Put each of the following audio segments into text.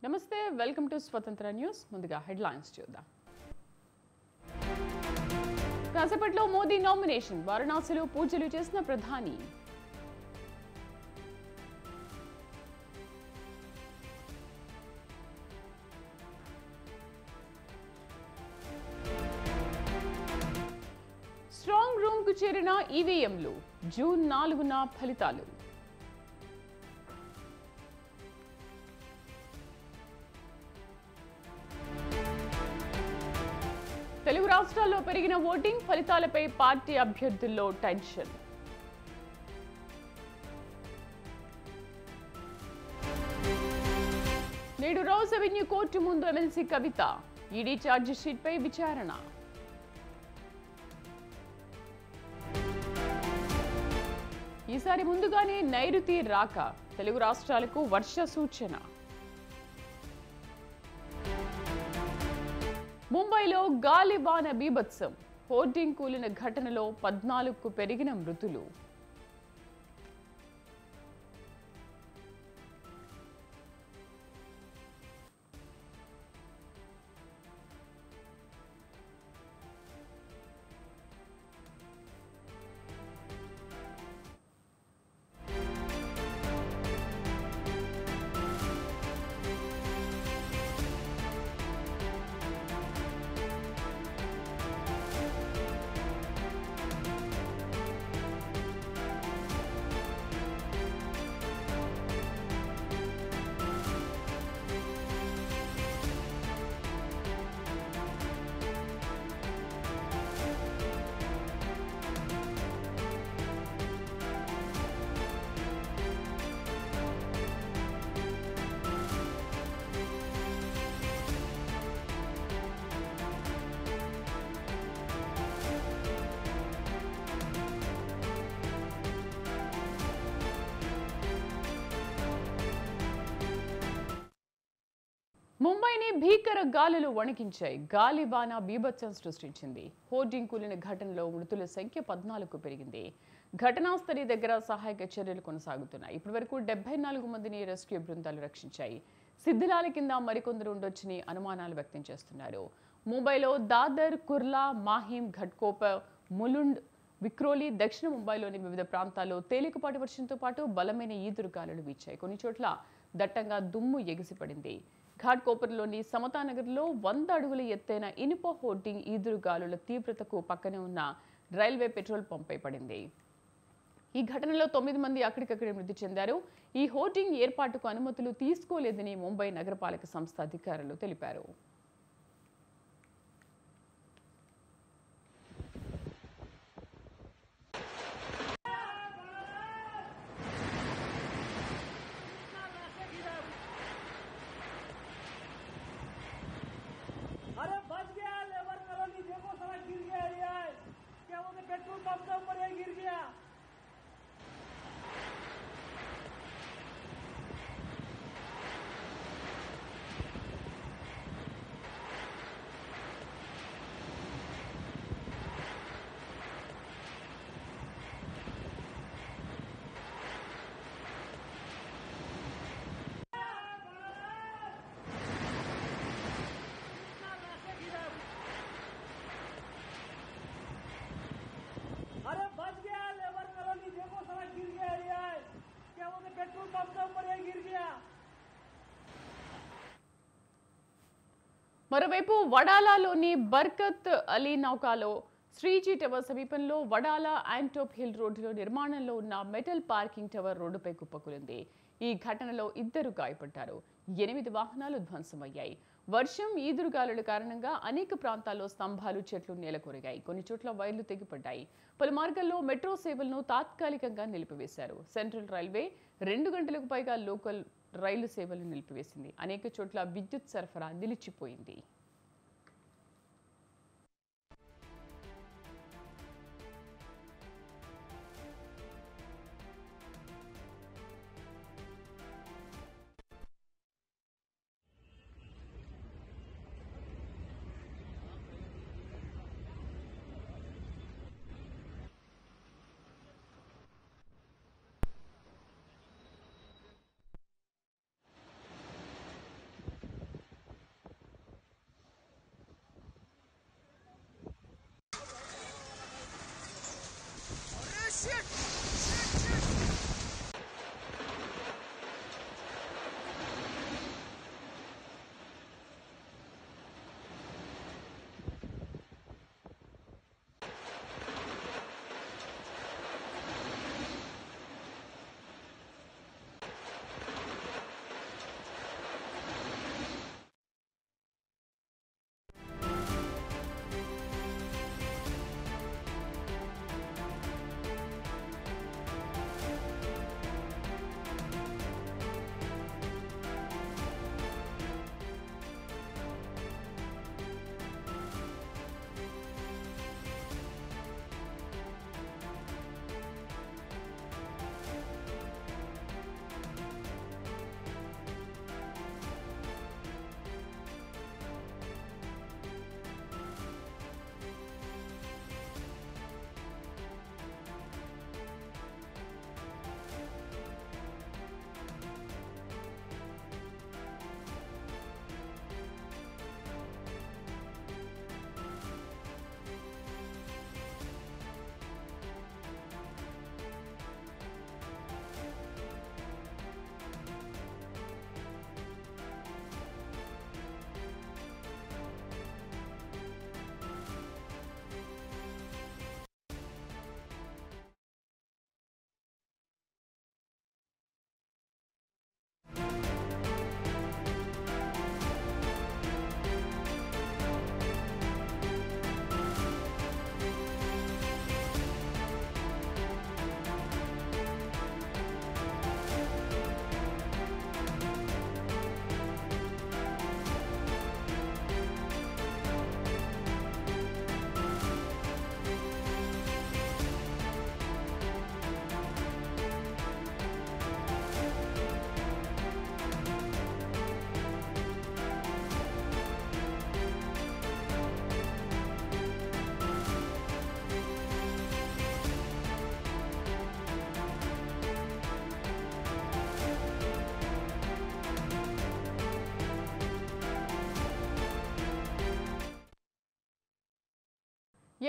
నమస్తే, welcome to స్వతంత్ర news. ముందుగా హెడ్లైన్స్ చూద్దాం. కాసేపట్లో మోదీ నామినేషన్, వారణాసిలో పూజలు చేసిన ప్రధాని. స్ట్రాంగ్ రూమ్ కు చేరిన ఈవీఎంలు, జూన్ 4న ఫలితాలు. తెలుగు రాష్ట్రాల్లో పెరిగిన ఓటింగ్, ఫలితాలపై పార్టీ అభ్యర్థుల్లో టెన్షన్. నేడు రోజ్ అవెన్యూ కోర్టు ముందు ఎమ్మెల్సీ కవిత, ఈడీ ఛార్జ్ షీట్ పై విచారణ. ఈసారి ముందుగానే నైరుతి రాక, తెలుగు రాష్ట్రాలకు వర్ష సూచన. ముంబైలో గాలివాన బీభత్సం, హోర్డింగ్ కూలిన ఘటనలో 14కు పెరిగిన మృతులు. ముంబైని భీకర గాలులు వణికించాయి. గాలివాన బీభత్సం సృష్టించింది. హోర్డింగ్ కూలిన ఘటనలో మృతుల సంఖ్య 14కు పెరిగింది. ఘటనా స్థలి దగ్గర సహాయక చర్యలు కొనసాగుతున్నాయి. ఇప్పటి వరకు 74 మందిని రెస్క్యూ బృందాలు రక్షించాయి. శిథిలాల కింద మరికొందరు ఉండొచ్చని అనుమానాలు వ్యక్తం చేస్తున్నారు. ముంబైలో దాదర్, కుర్లా, మాహిం, ఘట్కోపర్, ములుండ్, విక్రోలి, దక్షిణ ముంబైలోని వివిధ ప్రాంతాల్లో తేలికపాటి వర్షంతో పాటు బలమైన ఈదురుగాలులు వీచాయి. కొన్ని చోట్ల దట్టంగా దుమ్ము ఎగిసిపడింది. ఘాట్కోపర్లోని సమతానగర్లో 100 అడుగుల ఎత్తైన ఇనుప హోర్డింగ్ ఈదురుగాలుల తీవ్రతకు పక్కనే ఉన్న రైల్వే పెట్రోల్ పంపై పడింది. ఈ ఘటనలో 9 మంది అక్కడికక్కడే మృతి చెందారు. ఈ హోర్డింగ్ ఏర్పాటుకు అనుమతులు తీసుకోలేదని ముంబై నగరపాలక సంస్థ అధికారులు తెలిపారు. अरे बच गया, लेबर कॉलोनी देखो सारा गिर गया यार, क्या बोलते पेट्रोल पंप के ऊपर ये गिर गया। अरे बच गया, लेबर कॉलोनी देखो सारा गिर गया यार, क्या बोलते पेट्रोल पंप के ऊपर ये गिर गया। మరోవైపు వడాలాలోని బర్కత్ అలీ నౌకాలో శ్రీజీ టవర్ సమీపంలో వడాలా యాంటోప్ హిల్ రోడ్డులో నిర్మాణంలో ఉన్న మెటల్ పార్కింగ్ టవర్ రోడ్డుపై కుప్పకూలింది. ఈ ఘటనలో 2 గాయపడ్డారు. 8 వాహనాలు ధ్వంసమయ్యాయి. వర్షం, ఈదురుగాలుల కారణంగా అనేక ప్రాంతాల్లో స్తంభాలు, చెట్లు నేలకొరిగాయి. కొన్ని చోట్ల వైర్లు తెగిపడ్డాయి. పలు మార్గాల్లో మెట్రో సేవలను తాత్కాలికంగా నిలిపివేశారు. సెంట్రల్ రైల్వే 2 గంటలకు పైగా లోకల్ రైలు సేవలను నిలిపివేసింది. అనేక చోట్ల విద్యుత్ సరఫరా నిలిచిపోయింది.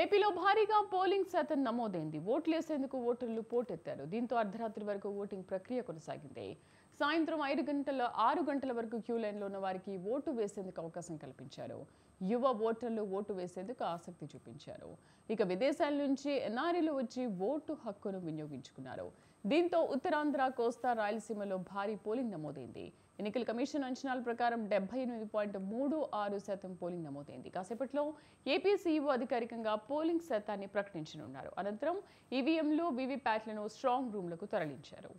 ఏపీలో భారీగా పోలింగ్ శాతం నమోదైంది. ఓట్లేసేందుకు ఓటర్లు పోటెత్తారు. దీంతో అర్ధరాత్రి వరకు ఓటింగ్ ప్రక్రియ కొనసాగింది. సాయంత్రం 6 గంటల వరకు క్యూ లైన్లో ఉన్న వారికి ఓటు వేసేందుకు అవకాశం కల్పించారు. యువ ఓటర్లు ఓటు వేసేందుకు ఆసక్తి చూపించారు. ఇక విదేశాల నుంచి ఎన్ఆర్ఐలు వచ్చి ఓటు హక్కును వినియోగించుకున్నారు. దీంతో ఉత్తరాంధ్ర, కోస్తా, రాయలసీమలో భారీ పోలింగ్ నమోదైంది. ఎన్నికల కమిషన్ అంచనాల ప్రకారం 78.36% పోలింగ్ నమోదైంది. కాసేపట్లో ఏపీ సీఈఓ అధికారికంగా పోలింగ్ శాతాన్ని ప్రకటించనున్నారు. అనంతరం ఈవీఎంలు, వీవీప్యాట్లను స్ట్రాంగ్ రూమ్లకు తరలించారు.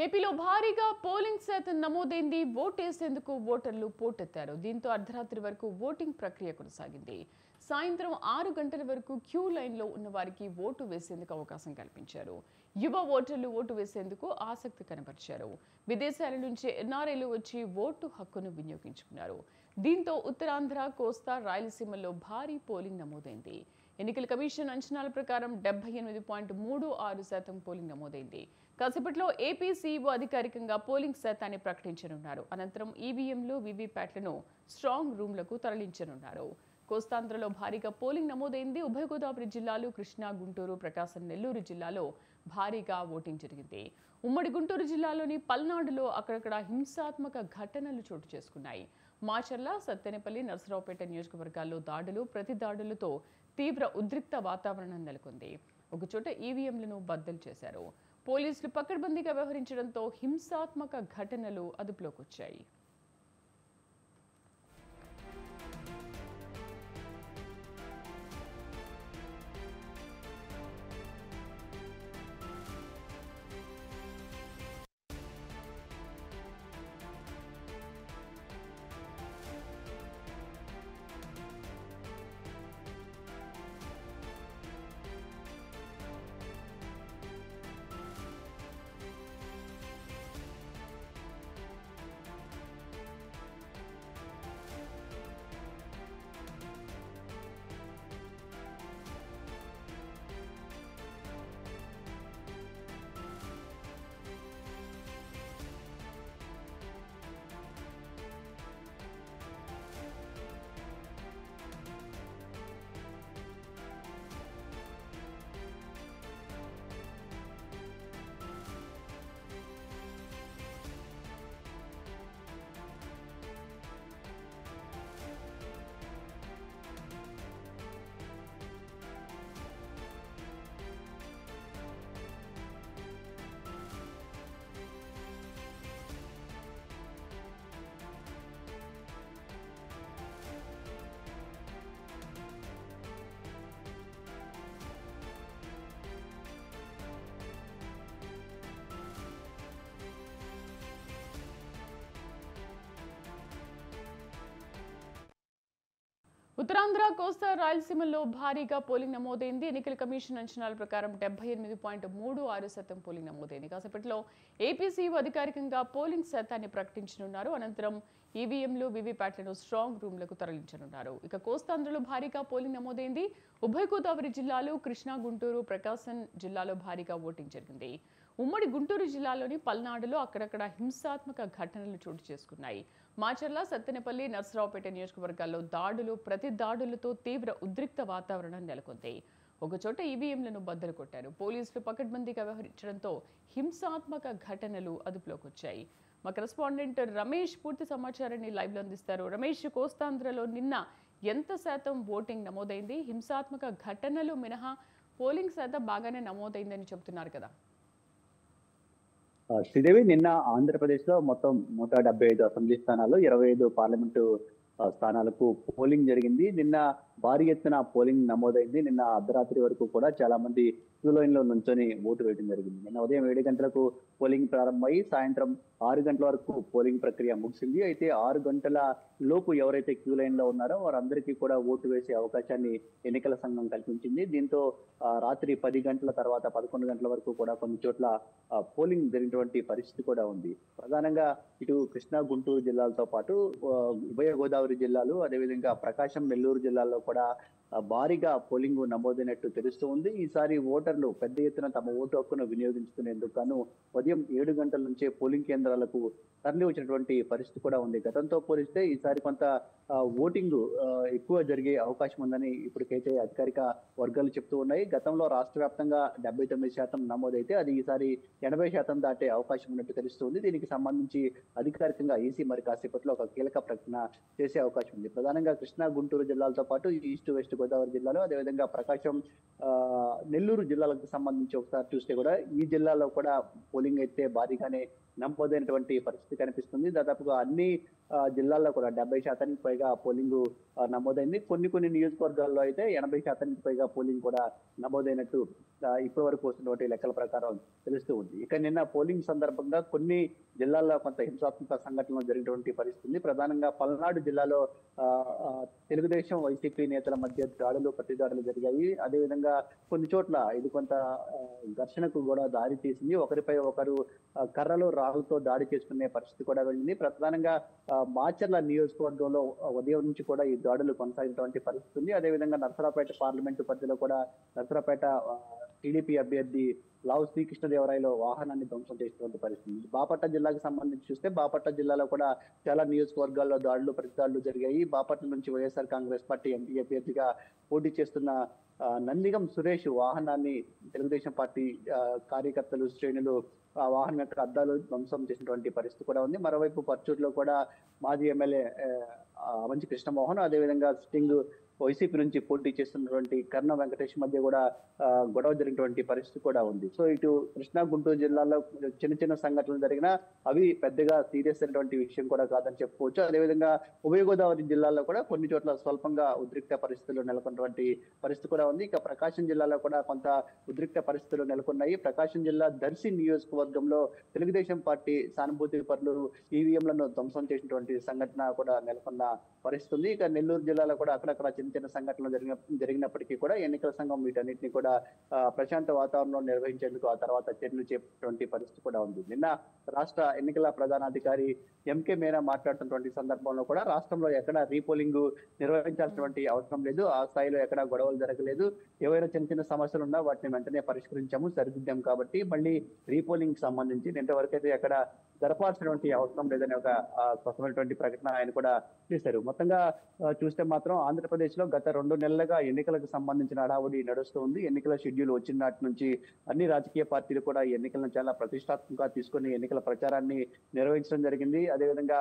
ఏపీలో భారీగా పోలింగ్ శాతం నమోదైంది. ఓటేసేందుకు ఓటర్లు పోటెత్తారు. దీంతో అర్ధరాత్రి వరకు ఓటింగ్ ప్రక్రియ కొనసాగింది. సాయంత్రం 6 గంటల వరకు క్యూ లైన్లో ఉన్న వారికి ఓటు వేసేందుకు అవకాశం కల్పించారు. యువ ఓటర్లు ఓటు వేసేందుకు ఆసక్తి కనబరిచారు. విదేశాల నుంచి ఎన్ఆర్ఐలు వచ్చి ఓటు హక్కును వినియోగించుకున్నారు. దీంతో ఉత్తరాంధ్ర, కోస్తా, రాయలసీమలో భారీ పోలింగ్ నమోదైంది. ఎన్నికల కమిషన్ అంచనాల ప్రకారం 78.36% పోలింగ్ నమోదైంది. కాసేపట్లో ఏపీ సీఈఓ అధికారికంగా పోలింగ్ శాతాన్ని ప్రకటించనున్నారు. అనంతరం ఈవీఎంలు, వీవీప్యాట్లను స్ట్రాంగ్ రూమ్లకు తరలించనున్నారు. కోస్తాంధ్రలో భారీగా పోలింగ్ నమోదైంది. ఉభయ గోదావరి జిల్లాలు, కృష్ణా, గుంటూరు, ప్రకాశం, నెల్లూరు జిల్లాలో భారీగా ఓటింగ్ జరిగింది. ఉమ్మడి గుంటూరు జిల్లాలోని పల్నాడులో అక్కడక్కడ హింసాత్మక ఘటనలు చోటు చేసుకున్నాయి. మాచర్ల, సత్తెనపల్లి, నర్సరావుపేట నియోజకవర్గాల్లో దాడులు, ప్రతి దాడులతో తీవ్ర ఉద్రిక్త వాతావరణం నెలకొంది. ఒకచోట ఈవీఎంలను బద్దలు చేశారు. పోలీసులు పకడ్బందీగా వ్యవహరించడంతో హింసాత్మక ఘటనలు అదుపులోకి వచ్చాయి. ఉత్తరాంధ్ర, కోస్తా, రాయలసీమల్లో భారీగా పోలింగ్ నమోదైంది. ఎన్నికల కమిషన్ అంచనాల ప్రకారం 78.36% పోలింగ్ నమోదైంది. కాసేపట్లో ఏపీ సీఈఓ అధికారికంగా పోలింగ్ శాతాన్ని ప్రకటించనున్నారు. అనంతరం ఈవీఎంలు, వీవీప్యాట్లను స్ట్రాంగ్ రూమ్లకు తరలించనున్నారు. ఇక కోస్తాంధ్రలో భారీగా పోలింగ్ నమోదైంది. ఉభయ గోదావరి జిల్లాలు, కృష్ణా, గుంటూరు, ప్రకాశం జిల్లాలో భారీగా ఓటింగ్ జరిగింది. ఉమ్మడి గుంటూరు జిల్లాలోని పల్నాడులో అక్కడక్కడ హింసాత్మక ఘటనలు చోటు చేసుకున్నాయి. మాచర్ల, సత్తెనపల్లి, నర్సరావుపేట నియోజకవర్గాల్లో దాడులు, ప్రతి దాడులతో తీవ్ర ఉద్రిక్త వాతావరణం నెలకొంది. ఒకచోట ఈవీఎంలను బద్దలు కొట్టారు. పోలీసులు పకడ్బందీగా వ్యవహరించడంతో హింసాత్మక ఘటనలు అదుపులోకి వచ్చాయి. మా కరెస్పాండెంట్ రమేష్ పూర్తి సమాచారాన్ని లైవ్లో అందిస్తారు. రమేష్, కోస్తాంధ్రలో నిన్న ఎంత శాతం ఓటింగ్ నమోదైంది? హింసాత్మక ఘటనలు మినహా పోలింగ్ శాతం బాగానే నమోదైందని చెబుతున్నారు కదా. శ్రీదేవి, నిన్న ఆంధ్రప్రదేశ్లో మొత్తం 175 అసెంబ్లీ స్థానాల్లో 25 పార్లమెంటు స్థానాలకు పోలింగ్ జరిగింది. నిన్న భారీ ఎత్తున పోలింగ్ నమోదైంది. నిన్న అర్ధరాత్రి వరకు కూడా చాలా మంది క్యూ లైన్ లో నుంచొని ఓటు వేయడం జరిగింది. నిన్న ఉదయం 7 గంటలకు పోలింగ్ ప్రారంభమై సాయంత్రం 6 గంటల వరకు పోలింగ్ ప్రక్రియ ముగిసింది. అయితే 6 గంటల లోపు ఎవరైతే క్యూ లైన్ లో ఉన్నారో వారందరికీ కూడా ఓటు వేసే అవకాశాన్ని ఎన్నికల సంఘం కల్పించింది. దీంతో రాత్రి 10 గంటల తర్వాత 11 గంటల వరకు కూడా కొన్ని చోట్ల పోలింగ్ జరిగినటువంటి పరిస్థితి కూడా ఉంది. ప్రధానంగా ఇటు కృష్ణా, గుంటూరు జిల్లాలతో పాటు ఉభయ గోదావరి జిల్లాలు, అదేవిధంగా ప్రకాశం, నెల్లూరు జిల్లాల్లో కూడా భారీగా పోలింగ్ నమోదైనట్టు తెలుస్తూ ఉంది. ఈసారి ఓటర్లు పెద్ద ఎత్తున తమ ఓటు హక్కును వినియోగించుకునేందుకు గాను ఉదయం 7 గంటల నుంచే పోలింగ్ కేంద్రాలకు తరలి వచ్చినటువంటి పరిస్థితి కూడా ఉంది. గతంతో పోలిస్తే ఈసారి కొంత ఓటింగ్ ఎక్కువ జరిగే అవకాశం ఉందని ఇప్పటికైతే అధికారిక వర్గాలు చెప్తూ ఉన్నాయి. గతంలో రాష్ట్ర వ్యాప్తంగా 79% నమోదైతే అది ఈసారి 80% దాటే అవకాశం ఉన్నట్టు తెలుస్తుంది. దీనికి సంబంధించి అధికారికంగా ఈసీ మరి కాసేపట్లో ఒక కీలక ప్రకటన చేసే అవకాశం ఉంది. ప్రధానంగా కృష్ణా, గుంటూరు జిల్లాలతో పాటు ఈస్ట్ వెస్ట్ గోదావరి జిల్లాలో, అదేవిధంగా ప్రకాశం, నెల్లూరు జిల్లాలకు సంబంధించి ఒకసారి చూస్తే కూడా ఈ జిల్లాలో కూడా పోలింగ్ అయితే భారీగానే నమోదైనటువంటి పరిస్థితి కనిపిస్తుంది. దాదాపుగా అన్ని జిల్లాల్లో కూడా 70% పైగా పోలింగ్ నమోదైంది. కొన్ని నియోజకవర్గాల్లో అయితే 80% పైగా పోలింగ్ కూడా నమోదైనట్టు ఇప్పటి వరకు వస్తున్నటువంటి లెక్కల ప్రకారం తెలుస్తూ ఉంది. ఇక నిన్న పోలింగ్ సందర్భంగా కొన్ని జిల్లాల్లో కొంత హింసాత్మక సంఘటనలు జరిగినటువంటి పరిస్థితి. ప్రధానంగా పల్నాడు జిల్లాలో తెలుగుదేశం, వైసీపీ నేతల మధ్య దాడులు, ప్రతిదాడులు జరిగాయి. అదేవిధంగా కొన్ని చోట్ల ఇది కొంత ఘర్షణకు కూడా దారి తీసింది. ఒకరిపై ఒకరు కర్రలు, రాళ్లతో దాడి చేసుకునే పరిస్థితి కూడా వెళ్ళింది. ప్రధానంగా మాచర్ల నియోజకవర్గంలో ఉదయం నుంచి కూడా ఈ దాడులు కొనసాగినటువంటి పరిస్థితి ఉంది. అదేవిధంగా నర్సరావుపేట పార్లమెంటు పరిధిలో కూడా నర్సరావుపేట టీడీపీ అభ్యర్థి లావు శ్రీకృష్ణదేవరాయలో వాహనాన్ని ధ్వంసం చేసినటువంటి పరిస్థితి. బాపట్ల జిల్లాకు సంబంధించి చూస్తే బాపట్ల జిల్లాలో కూడా చాలా నియోజకవర్గాల్లో దాడులు, ప్రతిదాడులు జరిగాయి. బాపట్ల నుంచి వైఎస్ఆర్ కాంగ్రెస్ పార్టీ ఎంపీ అభ్యర్థిగా పోటీ చేస్తున్న నందిగం సురేష్ వాహనాన్ని తెలుగుదేశం పార్టీ కార్యకర్తలు, శ్రేణులు ఆ వాహనం యొక్క అద్దాలు ధ్వంసం చేసినటువంటి పరిస్థితి కూడా ఉంది. మరోవైపు పర్చూరులో కూడా మాజీ ఎమ్మెల్యే అవంచి కృష్ణమోహన్, అదేవిధంగా సిట్టింగ్ వైసీపీ నుంచి పోటీ చేస్తున్నటువంటి కర్ణ వెంకటేష్ మధ్య కూడా గొడవ జరిగినటువంటి పరిస్థితి కూడా ఉంది. సో ఇటు కృష్ణా, గుంటూరు జిల్లాలో చిన్న సంఘటనలు జరిగినా అవి పెద్దగా సీరియస్ అయినటువంటి విషయం కూడా కాదని చెప్పుకోవచ్చు. అదేవిధంగా ఉభయ గోదావరి జిల్లాలో కూడా కొన్ని చోట్ల స్వల్పంగా ఉద్రిక్త పరిస్థితులు నెలకొన్నటువంటి పరిస్థితి కూడా ఉంది. ఇక ప్రకాశం జిల్లాలో కూడా కొంత ఉద్రిక్త పరిస్థితులు నెలకొన్నాయి. ప్రకాశం జిల్లా దర్శి నియోజకవర్గంలో తెలుగుదేశం పార్టీ సానుభూతి పరులు ఈవీఎంలను ధ్వంసం చేసినటువంటి సంఘటన కూడా నెలకొన్న పరిస్థితి ఉంది. ఇక నెల్లూరు జిల్లాలో కూడా అక్కడక్కడ చిన్న సంఘటనలు జరిగినప్పటికీ కూడా ఎన్నికల సంఘం వీటన్నిటిని కూడా ప్రశాంత వాతావరణంలో నిర్వహించేందుకు ఆ తర్వాత చర్యలు చేపట్టినటువంటి పరిస్థితి కూడా ఉంది. నిన్న రాష్ట్ర ఎన్నికల ప్రధానాధికారి ఎంకే మీనా మాట్లాడుతున్నటువంటి సందర్భంలో కూడా రాష్ట్రంలో ఎక్కడ రీపోలింగ్ నిర్వహించాల్సినటువంటి అవసరం లేదు, ఆ స్థాయిలో ఎక్కడ గొడవలు జరగలేదు, ఏవైనా చిన్న సమస్యలు ఉన్నా వాటిని వెంటనే పరిష్కరించాము, సరిదిద్దాం, కాబట్టి మళ్ళీ రీపోలింగ్ సంబంధించి ఇంతవరకు అయితే ఎక్కడ జరపాల్సినటువంటి అవసరం లేదని ఒక స్పష్టమైనటువంటి ప్రకటన ఆయన కూడా చేశారు. మొత్తంగా చూస్తే మాత్రం ఆంధ్రప్రదేశ్ లో గత 2 నెలలుగా ఎన్నికలకు సంబంధించిన హడావుడి నడుస్తూ ఉంది. ఎన్నికల షెడ్యూల్ వచ్చిన నాటి నుంచి అన్ని రాజకీయ పార్టీలు కూడా ఈ ఎన్నికలను చాలా ప్రతిష్టాత్మకంగా తీసుకొని ఎన్నికల ప్రచారాన్ని నిర్వహించడం జరిగింది. అదేవిధంగా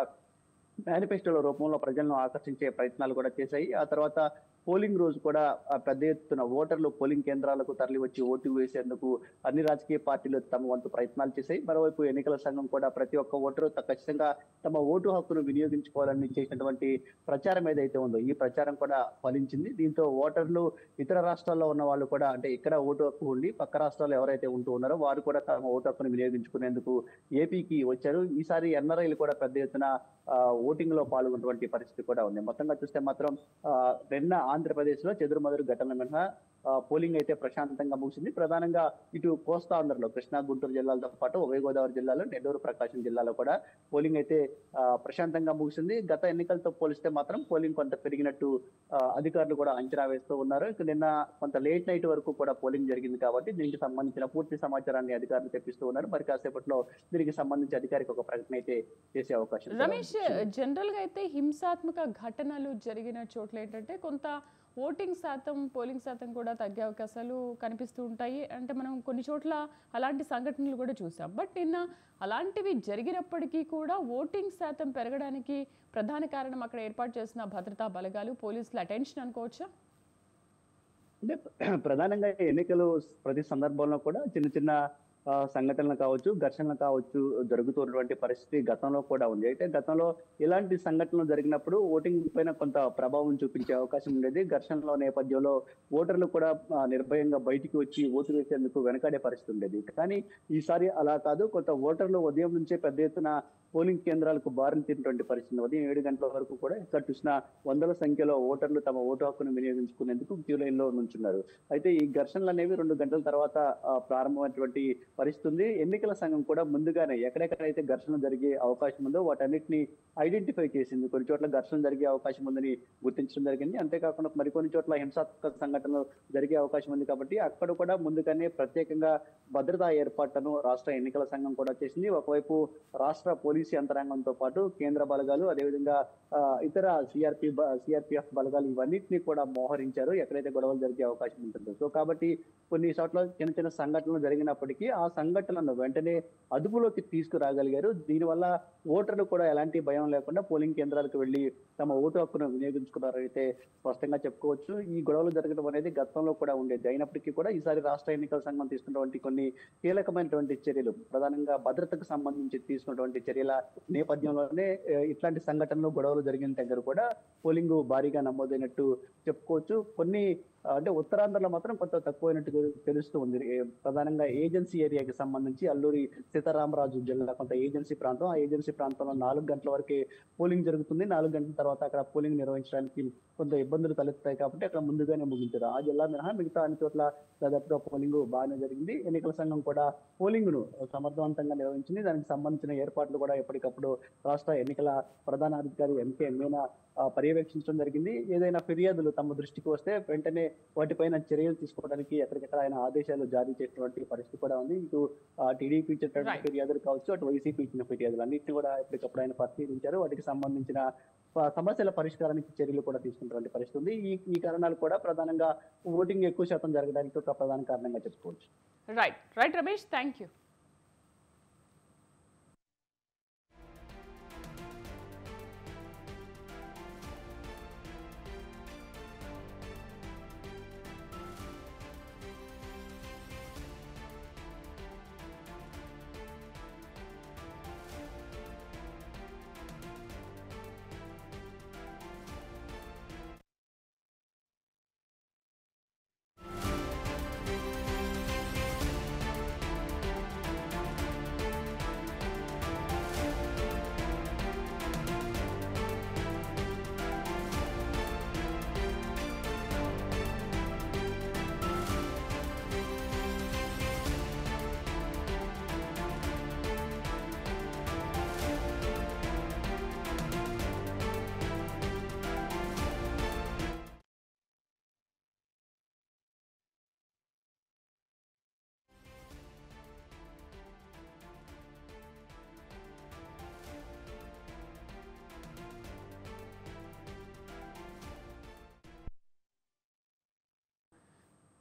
మేనిఫెస్టోల రూపంలో ప్రజలను ఆకర్షించే ప్రయత్నాలు కూడా చేశాయి. ఆ తర్వాత పోలింగ్ రోజు కూడా పెద్ద ఎత్తున ఓటర్లు పోలింగ్ కేంద్రాలకు తరలి వచ్చి ఓటు వేసేందుకు అన్ని రాజకీయ పార్టీలు తమ వంతు ప్రయత్నాలు చేశాయి. మరోవైపు ఎన్నికల సంఘం కూడా ప్రతి ఒక్క ఓటరు ఖచ్చితంగా తమ ఓటు హక్కును వినియోగించుకోవాలని చేసినటువంటి ప్రచారం ఏదైతే ఉందో ఈ ప్రచారం కూడా ఫలించింది. దీంతో ఓటర్లు ఇతర రాష్ట్రాల్లో ఉన్న వాళ్ళు కూడా, అంటే ఇక్కడ ఓటు హక్కు ఉండి పక్క రాష్ట్రాల్లో ఎవరైతే ఉంటూ ఉన్నారో వారు కూడా తమ ఓటు హక్కును వినియోగించుకునేందుకు ఏపీకి వచ్చారు. ఈసారి ఎన్ఆర్ఐలు కూడా పెద్ద ఎత్తున ఓటింగ్ లో పాల్గొన్నటువంటి పరిస్థితి కూడా ఉంది. మొత్తంగా చూస్తే మాత్రం నిన్న ఆంధ్రప్రదేశ్ లో చెదురుమదురు ఘటనల మినహా పోలింగ్ అయితే ప్రశాంతంగా ముగిసింది. ప్రధానంగా ఇటు కోస్తా ఆంధ్రలో కృష్ణా, గుంటూరు జిల్లాలతో పాటు ఉభయ గోదావరి జిల్లాలో, నెల్లూరు, ప్రకాశం జిల్లాలో కూడా పోలింగ్ అయితే ప్రశాంతంగా ముగిసింది. గత ఎన్నికలతో పోలిస్తే మాత్రం పోలింగ్ కొంత పెరిగినట్టు అధికారులు కూడా అంచనా వేస్తూ ఉన్నారు. ఇక నిన్న కొంత లేట్ నైట్ వరకు కూడా పోలింగ్ జరిగింది కాబట్టి దీనికి సంబంధించిన పూర్తి సమాచారాన్ని అధికారులు తెప్పిస్తూ ఉన్నారు. మరి కాసేపట్లో దీనికి సంబంధించి అధికారికి ఒక ప్రకటన అయితే చేసే అవకాశం. రమేష్, జనరల్ గా అయితే హింసాత్మక ఘటనలు జరిగిన చోట్ల ఏంటంటే కొంత ఓటింగ్ శాతం, పోలింగ్ శాతం కూడా తగ్గే అవకాశాలు కనిపిస్తూ ఉంటాయి. అంటే మనం కొన్ని చోట్ల అలాంటి సంఘటనలు కూడా చూసాం. బట్ నిన్న అలాంటివి జరిగినప్పటికీ కూడా ఓటింగ్ శాతం పెరగడానికి ప్రధాన కారణం అక్కడ ఏర్పాటు చేసిన భద్రతా బలగాలు, పోలీసుల అటెన్షన్ అనుకోవచ్చా? అంటే ప్రధానంగా ఎన్నికలు ప్రతి సందర్భంలో కూడా చిన్న సంఘటనలు కావచ్చు, ఘర్షణలు కావచ్చు జరుగుతున్నటువంటి పరిస్థితి గతంలో కూడా ఉంది. అయితే గతంలో ఇలాంటి సంఘటనలు జరిగినప్పుడు ఓటింగ్ పైన కొంత ప్రభావం చూపించే అవకాశం ఉండేది. ఘర్షణల నేపథ్యంలో ఓటర్లు కూడా నిర్భయంగా బయటికి వచ్చి ఓటు వేసేందుకు వెనకాడే పరిస్థితి ఉండేది. కానీ ఈసారి అలా కాదు. కొంత ఓటర్లు ఉదయం నుంచే పెద్ద ఎత్తున పోలింగ్ కేంద్రాలకు బారిన తీరినటువంటి పరిస్థితి. ఉదయం 7 గంటల వరకు కూడా ఎక్కడ చూసినా వందల సంఖ్యలో ఓటర్లు తమ ఓటు హక్కును వినియోగించుకునేందుకు క్యూ లైన్ లో నుంచున్నారు. అయితే ఈ ఘర్షణలు అనేవి 2 గంటల తర్వాత ప్రారంభమైనటువంటి పరిస్థితి ఉంది. ఎన్నికల సంఘం కూడా ముందుగానే ఎక్కడెక్కడైతే ఘర్షణ జరిగే అవకాశం ఉందో వాటన్నిటిని ఐడెంటిఫై చేసింది. కొన్ని చోట్ల ఘర్షణ జరిగే అవకాశం ఉందని గుర్తించడం జరిగింది. అంతేకాకుండా మరికొన్ని చోట్ల హింసాత్మక సంఘటనలు జరిగే అవకాశం ఉంది కాబట్టి అక్కడ కూడా ముందుగానే ప్రత్యేకంగా భద్రతా ఏర్పాట్లను రాష్ట్ర ఎన్నికల సంఘం కూడా చేసింది. ఒకవైపు రాష్ట్ర పోలీసు యంత్రాంగంతో పాటు కేంద్ర బలగాలు, అదేవిధంగా ఇతర సిఆర్పిఎఫ్ బలగాలు ఇవన్నిటిని కూడా మోహరించారు ఎక్కడైతే గొడవలు జరిగే అవకాశం ఉంటుందో. సో కాబట్టి కొన్ని చోట్ల చిన్న చిన్న సంఘటనలు జరిగినప్పటికీ ఆ సంఘటనలను వెంటనే అదుపులోకి తీసుకురాగలిగారు. దీనివల్ల ఓటర్లు కూడా ఎలాంటి భయం లేకుండా పోలింగ్ కేంద్రాలకు వెళ్లి తమ ఓటు హక్కును వినియోగించుకున్నారు అయితే స్పష్టంగా చెప్పుకోవచ్చు. ఈ గొడవలు జరగడం అనేది గతంలో కూడా ఉండేది. అయినప్పటికీ కూడా ఈసారి రాష్ట్ర ఎన్నికల సంఘం తీసుకున్నటువంటి కొన్ని కీలకమైనటువంటి చర్యలు, ప్రధానంగా భద్రతకు సంబంధించి తీసుకున్నటువంటి చర్యల నేపథ్యంలోనే ఇట్లాంటి సంఘటనలు గొడవలు జరిగిన దగ్గర కూడా పోలింగ్ భారీగా నమోదైనట్టు చెప్పుకోవచ్చు. కొన్ని అంటే ఉత్తరాంధ్రలో మాత్రం కొంత తక్కువైనట్టు తెలుస్తూ ఉంది. ప్రధానంగా ఏజెన్సీ ఏరియాకి సంబంధించి అల్లూరి సీతారామరాజు జిల్లా కొంత ఏజెన్సీ ప్రాంతం. ఆ ఏజెన్సీ ప్రాంతంలో 4 గంటల వరకే పోలింగ్ జరుగుతుంది. 4 గంటల తర్వాత అక్కడ పోలింగ్ నిర్వహించడానికి కొంత ఇబ్బందులు తలెత్తాయి కాబట్టి అక్కడ ముందుగానే ముగించారు. ఆ జిల్లా మినహా మిగతా అన్ని చోట్ల దాదాపుగా పోలింగ్ బాగానే జరిగింది. ఎన్నికల సంఘం కూడా పోలింగ్ ను సమర్థవంతంగా నిర్వహించింది. దానికి సంబంధించిన ఏర్పాట్లు కూడా ఎప్పటికప్పుడు రాష్ట్ర ఎన్నికల ప్రధానాధికారి ఎంకే మీనా పర్యవేక్షించడం జరిగింది. ఏదైనా ఫిర్యాదులు తమ దృష్టికి వస్తే వెంటనే వాటిపైన చర్యలు తీసుకోవడానికి ఎక్కడికక్కడ ఆయన ఆదేశాలు జారీ చేసినటువంటి పరిస్థితి కూడా ఉంది. ఇటు టీడీపీ ఇచ్చిన ఫిర్యాదులు కావచ్చు, అటు వైసీపీ ఇచ్చిన ఫిర్యాదులు అన్నింటినీ కూడా ఎప్పటికప్పుడు ఆయన పరిశీలించారు. వాటికి సంబంధించిన సమస్యల పరిష్కారానికి చర్యలు కూడా తీసుకున్నటువంటి పరిస్థితి ఉంది. ఈ కారణాలు కూడా ప్రధానంగా ఓటింగ్ ఎక్కువ శాతం జరగడానికి ఒక ప్రధాన కారణంగా చెప్పుకోవచ్చు. Right Ramesh, thank you.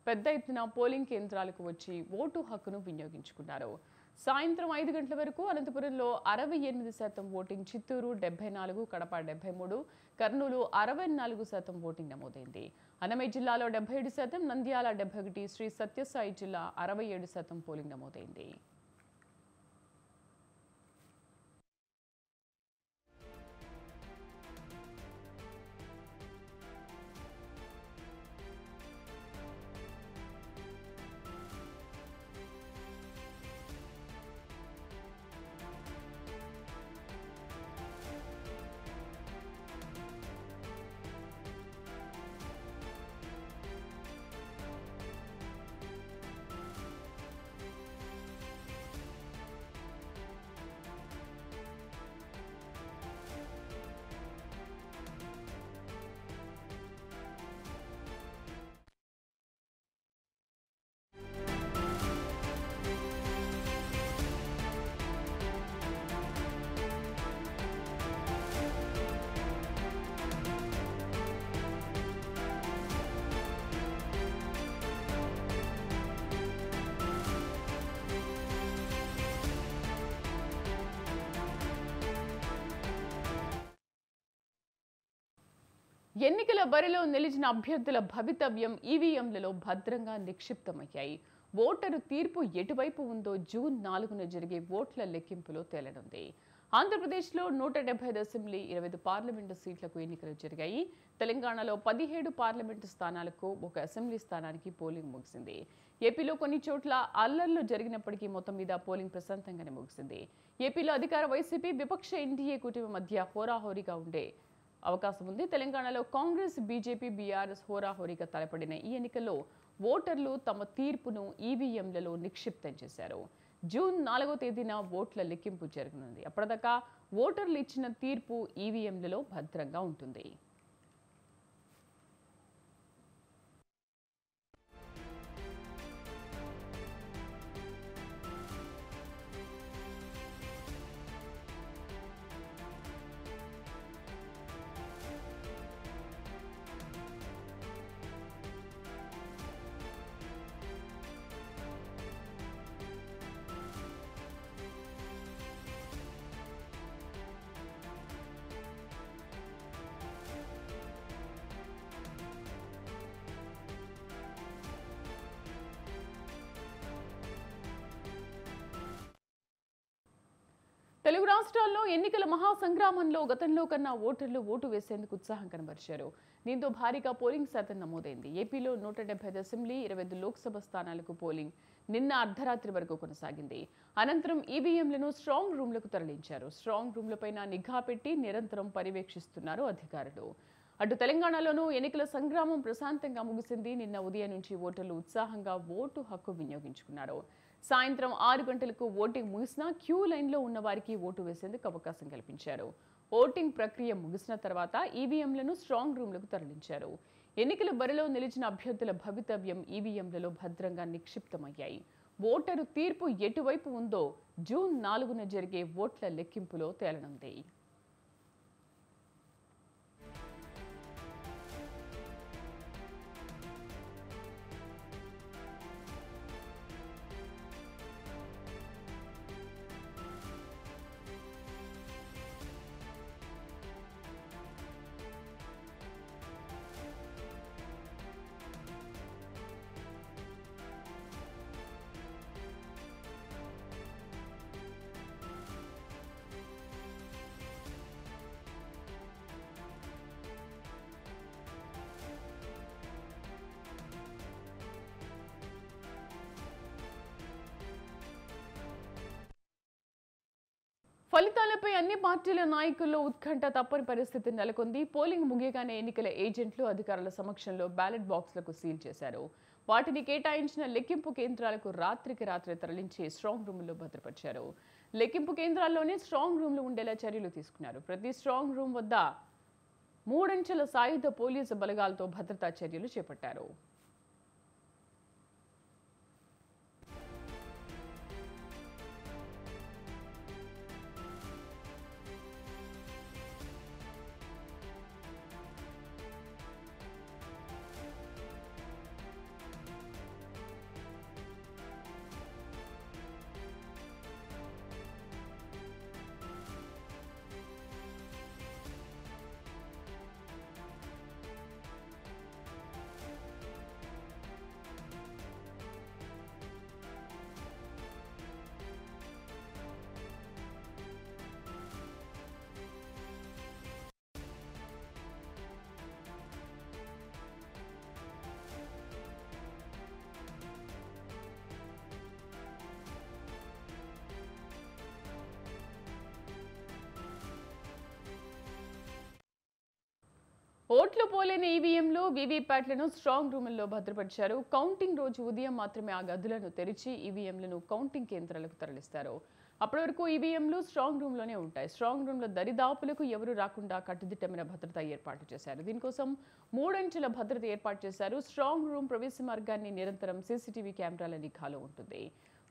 పెద్ద ఎత్తున పోలింగ్ కేంద్రాలకు వచ్చి ఓటు హక్కును వినియోగించుకున్నారు. సాయంత్రం 5 గంటల వరకు అనంతపురంలో 68% ఓటింగ్, చిత్తూరు 74, కడప 73, కర్నూలు 64% ఓటింగ్ నమోదైంది. అన్నమయ్య జిల్లాలో 77%, నంద్యాల 71, శ్రీ సత్యసాయి జిల్లా 67% పోలింగ్ నమోదైంది. ఎన్నికల బరిలో నిలిచిన అభ్యర్థుల భవితవ్యం ఈవీఎంలలో భద్రంగా నిక్షిప్తమయ్యాయి. ఓటరు తీర్పు ఎటువైపు ఉందో జూన్ 4న జరిగే ఓట్ల లెక్కింపులో తేలనుంది. ఆంధ్రప్రదేశ్లో 175 అసెంబ్లీ, 25 పార్లమెంటు సీట్లకు ఎన్నికలు జరిగాయి. తెలంగాణలో 17 పార్లమెంటు స్థానాలకు, 1 అసెంబ్లీ స్థానానికి పోలింగ్ ముగిసింది. ఏపీలో కొన్ని చోట్ల అల్లర్లు జరిగినప్పటికీ మొత్తం మీద పోలింగ్ ప్రశాంతంగానే ముగిసింది. ఏపీలో అధికార వైసీపీ, విపక్ష ఎన్డీఏ కూటమి మధ్య హోరాహోరీగా ఉండే అవకాశం ఉంది. తెలంగాణలో కాంగ్రెస్, బీజేపీ, బీఆర్ఎస్ హోరాహోరీగా తలపడిన ఈ ఎన్నికల్లో ఓటర్లు తమ తీర్పును ఈవీఎంలలో నిక్షిప్తం చేశారు. జూన్ 4వ తేదీన ఓట్ల లెక్కింపు జరగనుంది. అప్పటిదాకా ఓటర్లు ఇచ్చిన తీర్పు ఈవీఎంలలో భద్రంగా ఉంటుంది. తెలుగు రాష్ట్రాల్లో ఎన్నికల మహాసంగ్రామంలో గతంలో కన్నా ఓటర్లు ఓటు వేసేందుకు ఉత్సాహం కనబరిచారు. దీంతో భారీగా పోలింగ్ శాతం నమోదైంది. ఏపీలో 175 అసెంబ్లీ, 25 లోక్సభ స్థానాలకు పోలింగ్ నిన్న అర్ధరాత్రి వరకు కొనసాగింది. అనంతరం ఈవీఎంలను స్ట్రాంగ్ రూమ్లకు తరలించారు. స్ట్రాంగ్ రూమ్లపైన నిఘా పెట్టి నిరంతరం పర్యవేక్షిస్తున్నారు అధికారులు. అటు తెలంగాణలోనూ ఎన్నికల సంగ్రామం ప్రశాంతంగా ముగిసింది. నిన్న ఉదయం నుంచి ఓటర్లు ఉత్సాహంగా ఓటు హక్కు వినియోగించుకున్నారు. సాయంత్రం 6 గంటలకు ఓటింగ్ ముగిసినా క్యూ లైన్లో ఉన్న వారికి ఓటు వేసేందుకు అవకాశం కల్పించారు. ఓటింగ్ ప్రక్రియ ముగిసిన తర్వాత ఈవీఎంలను స్ట్రాంగ్ రూమ్లకు తరలించారు. ఎన్నికల బరిలో నిలిచిన అభ్యర్థుల భవితవ్యం ఈవీఎంలలో భద్రంగా నిక్షిప్తమయ్యాయి. ఓటరు తీర్పు ఎటువైపు ఉందో జూన్ 4న జరిగే ఓట్ల లెక్కింపులో తేలనుంది. ఫలితాలపై అన్ని పార్టీల నాయకుల్లో ఉత్కంఠ తప్పని పరిస్థితి నెలకొంది. పోలింగ్ ముగియగానే ఎన్నికల ఏజెంట్లు అధికారుల సమక్షంలో బ్యాలెట్ బాక్సులకు సీల్ చేశారు. వాటిని కేటాయించిన లెక్కింపు కేంద్రాలకు రాత్రికి రాత్రి తరలించి స్ట్రాంగ్ రూమ్లో భద్రపరిచారు. లెక్కింపు కేంద్రాల్లోనే స్ట్రాంగ్ రూమ్లు ఉండేలా చర్యలు తీసుకున్నారు. ప్రతి స్ట్రాంగ్ రూమ్ వద్ద 3 అంచెల సాయుధ పోలీసు బలగాలతో భద్రతా చర్యలు చేపట్టారు. ఓట్లు పోలేని ఈవీఎంలు, వీవీప్యాట్లను స్ట్రాంగ్ రూముల్లో భద్రపరిచారు. కౌంటింగ్ రోజు ఉదయం మాత్రమే ఆ గదులను తెరిచి ఈవీఎంలను కౌంటింగ్ కేంద్రాలకు తరలిస్తారు. అప్పటి వరకు ఈవీఎంలు స్ట్రాంగ్ రూమ్లోనే ఉంటాయి. స్ట్రాంగ్ రూమ్లో దరిదాపులకు ఎవరు రాకుండా కట్టుదిట్టమైన భద్రత ఏర్పాటు చేశారు. దీనికోసం 3 అంచెల భద్రత ఏర్పాటు చేశారు. స్ట్రాంగ్ రూమ్ ప్రవేశ మార్గాన్ని నిరంతరం సీసీటీవీ కెమెరాల నిఘాలో ఉంటుంది.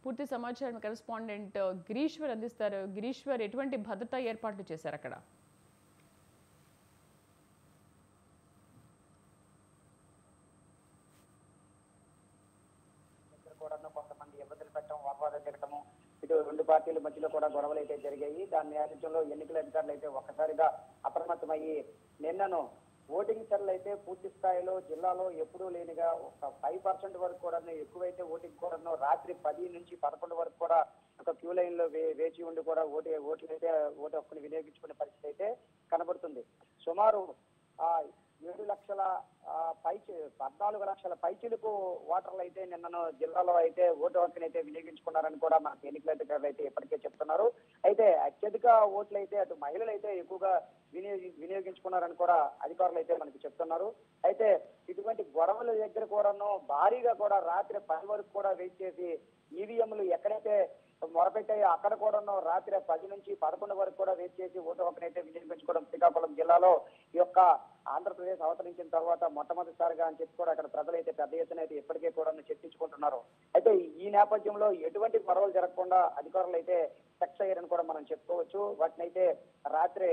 పూర్తి సమాచారం కరెస్పాండెంట్ గిరీశ్వర్ అందిస్తారు. గిరీశ్వర్, ఎటువంటి భద్రతా ఏర్పాట్లు చేశారు అక్కడ? కొంతమంది ఇబ్బందులు పెట్టడం, వాగ్వాదం జరగటము, ఇటు 2 పార్టీల మధ్యలో కూడా గొడవలు అయితే జరిగాయి. దాని నేపథ్యంలో ఎన్నికల అధికారులు అయితే ఒక్కసారిగా అప్రమత్తమయ్యి నిన్నను ఓటింగ్ సెల్ అయితే పూర్తి స్థాయిలో జిల్లాలో ఎప్పుడూ లేనిగా ఒక 5% వరకు కూడా ఎక్కువైతే ఓటింగ్ కూడా రాత్రి 10 నుంచి 11 వరకు కూడా ఒక క్యూ లైన్ లో వేచి ఉండి కూడా ఓటు హక్కుని వినియోగించుకునే పరిస్థితి అయితే కనబడుతుంది. సుమారు 7 లక్షల 14 లక్షల పైచిలుకు ఓటర్లు అయితే నిన్న జిల్లాలో అయితే ఓటు హక్కుని అయితే వినియోగించుకున్నారని కూడా మనకు ఎన్నికల అధికారులు అయితే ఇప్పటికే చెప్తున్నారు. అయితే అత్యధిక ఓట్లు అయితే అటు మహిళలు అయితే ఎక్కువగా వినియోగించుకున్నారని కూడా అధికారులు అయితే మనకి చెప్తున్నారు. అయితే ఇటువంటి గొడవల దగ్గర కూడాను భారీగా కూడా రాత్రి 10 వరకు కూడా వెయిట్ చేసి ఈవీఎంలు ఎక్కడైతే మొరపెట్టాయో అక్కడ కూడా రాత్రి 10 నుంచి 11 వరకు కూడా వెయిట్ చేసి ఓటు హక్కునైతే వినియోగించుకోవడం శ్రీకాకుళం జిల్లాలో ఈ యొక్క ఆంధ్రప్రదేశ్ అవతరించిన తర్వాత మొట్టమొదటిసారిగా అని చెప్పి కూడా అక్కడ ప్రజలైతే పెద్ద ఎత్తున అయితే ఇప్పటికే కూడా చర్చించుకుంటున్నారు. అయితే ఈ నేపథ్యంలో ఎటువంటి గొడవలు జరగకుండా అధికారులు అయితే సెక్స్ అయ్యారని కూడా మనం చెప్పుకోవచ్చు. వాటిని అయితే రాత్రి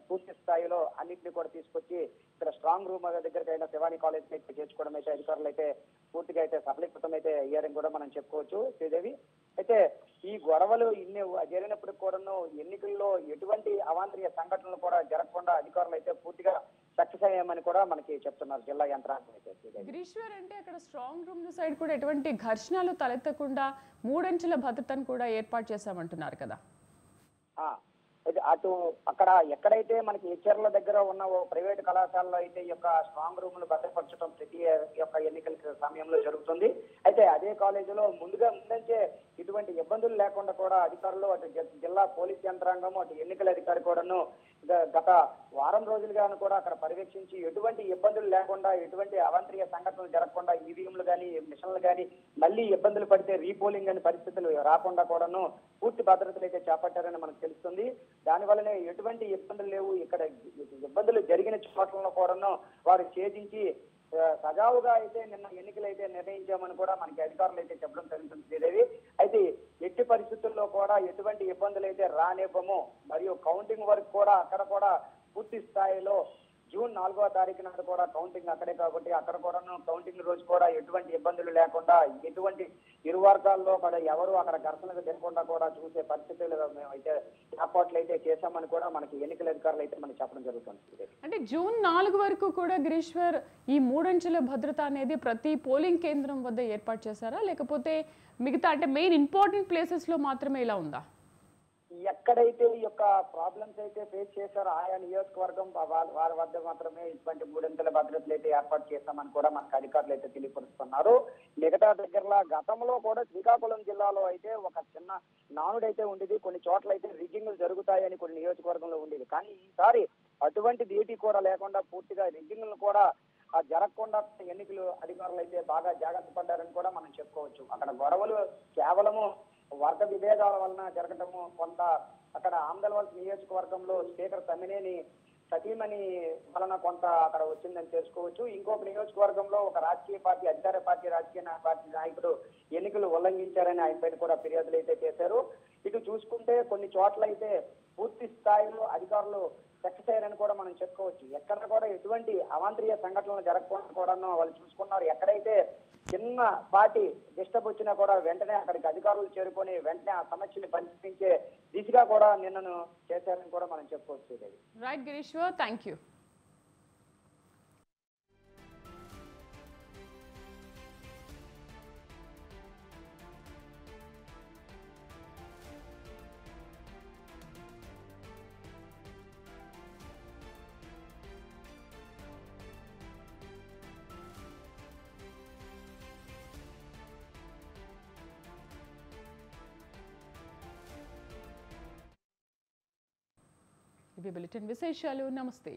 పూర్తి స్థాయిలో అన్నింటినీ కూడా తీసుకొచ్చి ఇక్కడ స్ట్రాంగ్ రూమ్ దగ్గరికి అయినా శివాని కాలేజ్ అయితే చేర్చుకోవడం అయితే అధికారులు అయితే పూర్తిగా అయితే సఫలీకృతం అయితే అయ్యారని కూడా మనం చెప్పుకోవచ్చు శ్రీదేవి. అయితే ఈ గొడవలు ఇన్ని జరిగినప్పటికి కూడాను ఎన్నికల్లో ఎటువంటి అవాంతరీయ సంఘటనలు కూడా జరగకుండా అధికారులు అయితే పూర్తిగా సక్సెస్ అయ్యామని కూడా మనకి చెప్తున్నారు జిల్లా యంత్రాంగం అయితే. గిరీశ్వర్, అంటే అక్కడ స్ట్రాంగ్ రూమ్ సైడ్ కూడా ఎటువంటి ఘర్షణలు తలెత్తకుండా 3 అంచెల భద్రతను కూడా ఏర్పాటు చేశామంటున్నారు కదా. అటు అక్కడ ఎక్కడైతే మనకి హెచ్చర్ల దగ్గర ఉన్న ఓ ప్రైవేట్ కళాశాలలో అయితే ఈ యొక్క స్ట్రాంగ్ రూమ్ లు భద్రపరచడం ప్రతి యొక్క ఎన్నికల సమయంలో జరుగుతుంది. అయితే అదే కాలేజీలో ముందంచే ఇటువంటి ఇబ్బందులు లేకుండా కూడా అధికారులు అటు జిల్లా పోలీస్ యంత్రాంగం అటు ఎన్నికల అధికారి కూడాను గత వారం రోజులుగాను కూడా అక్కడ పర్యవేక్షించి ఎటువంటి ఇబ్బందులు లేకుండా ఎటువంటి అవాంతరీయ సంఘటనలు జరగకుండా ఈవీఎంలు కానీ మిషన్లు కానీ మళ్ళీ ఇబ్బందులు పడితే రీపోలింగ్ అనే పరిస్థితులు రాకుండా కూడాను పూర్తి భద్రతలు అయితే చేపట్టారని మనకు తెలుస్తుంది. దానివల్లనే ఎటువంటి ఇబ్బందులు లేవు. ఇక్కడ ఇబ్బందులు జరిగిన చోట్లలో కూడాను వారు ఛేదించి సజావుగా అయితే నిన్న ఎన్నికలు అయితే నిర్ణయించామని కూడా మనకి అధికారులు అయితే చెప్పడం జరుగుతుంది శ్రీదేవి. అయితే ఎట్టి పరిస్థితుల్లో కూడా ఎటువంటి ఇబ్బందులు అయితే రానివ్వము. మరియు కౌంటింగ్ వరకు కూడా అక్కడ కూడా పూర్తి స్థాయిలో జూన్ 4వ తారీఖు నాడు కూడా కౌంటింగ్ అక్కడే కాబట్టి అక్కడ కూడా కౌంటింగ్ రోజు కూడా ఎటువంటి ఇబ్బందులు లేకుండా ఎటువంటి ఇరు వర్గాల్లో కూడా ఎవరు అక్కడ ఘర్షణకు తినకుండా కూడా చూసే పరిస్థితులు మేము అయితే ఏర్పాట్లు అయితే చేశామని కూడా మనకి ఎన్నికల అధికారులు అయితే మనకి చెప్పడం జరుగుతుంది. అంటే జూన్ 4 వరకు కూడా గిరీశ్వర్ ఈ 3 అంచెల భద్రత అనేది ప్రతి పోలింగ్ కేంద్రం వద్ద ఏర్పాటు చేశారా, లేకపోతే మిగతా అంటే మెయిన్ ఇంపార్టెంట్ ప్లేసెస్ లో మాత్రమే ఇలా ఉందా? ఎక్కడైతే ఈ యొక్క ప్రాబ్లమ్స్ అయితే ఫేస్ చేశారో ఆయా నియోజకవర్గం వారి వద్ద మాత్రమే ఇటువంటి 3 అంచెల భద్రతలు అయితే ఏర్పాటు చేస్తామని కూడా మనకు అధికారులు అయితే తెలియపరుస్తున్నారు. మిగతా దగ్గరలో గతంలో కూడా శ్రీకాకుళం జిల్లాలో అయితే ఒక చిన్న నానుడైతే ఉండేది. కొన్ని చోట్ల అయితే రిగ్గింగ్లు జరుగుతాయని కొన్ని నియోజకవర్గంలో ఉండేది. కానీ ఈసారి అటువంటిది ఏటి కూడా లేకుండా పూర్తిగా రిగ్గింగ్లు కూడా జరగకుండా ఎన్నికలు అధికారులు అయితే బాగా జాగ్రత్త పడ్డారని కూడా మనం చెప్పుకోవచ్చు. అక్కడ గొడవలు కేవలము వర్గ విభేదాల వలన జరగటము, కొంత అక్కడ ఆంధ్రవలస నియోజకవర్గంలో స్పీకర్ తమ్మినేని సతీమణి వలన కొంత అక్కడ వచ్చిందని తెలుసుకోవచ్చు. ఇంకొక నియోజకవర్గంలో ఒక రాజకీయ పార్టీ అధికార పార్టీ రాజకీయ పార్టీ నాయకుడు ఎన్నికలు ఉల్లంఘించారని ఆయన పైన కూడా ఫిర్యాదులు అయితే చేశారు. ఇటు చూసుకుంటే కొన్ని చోట్ల అయితే పూర్తి స్థాయిలో అధికారులు సక్సెస్ అయ్యారని కూడా మనం చెప్పుకోవచ్చు. ఎక్కడ కూడా ఎటువంటి అవాంతరీయ సంఘటనలు జరగకుండా కూడా వాళ్ళు చూసుకున్నారు. ఎక్కడైతే చిన్న పార్టీ డిస్టర్బ్ వచ్చినా కూడా వెంటనే అక్కడికి అధికారులు చేరుకొని వెంటనే ఆ సమస్యని పరిష్కరించే దిశగా కూడా నిన్నను చేశారని కూడా మనం చెప్పుకోవచ్చు. Right Gireeshwar, thank you. ఇవి బులెటిన్ విశేషాలు. నమస్తే.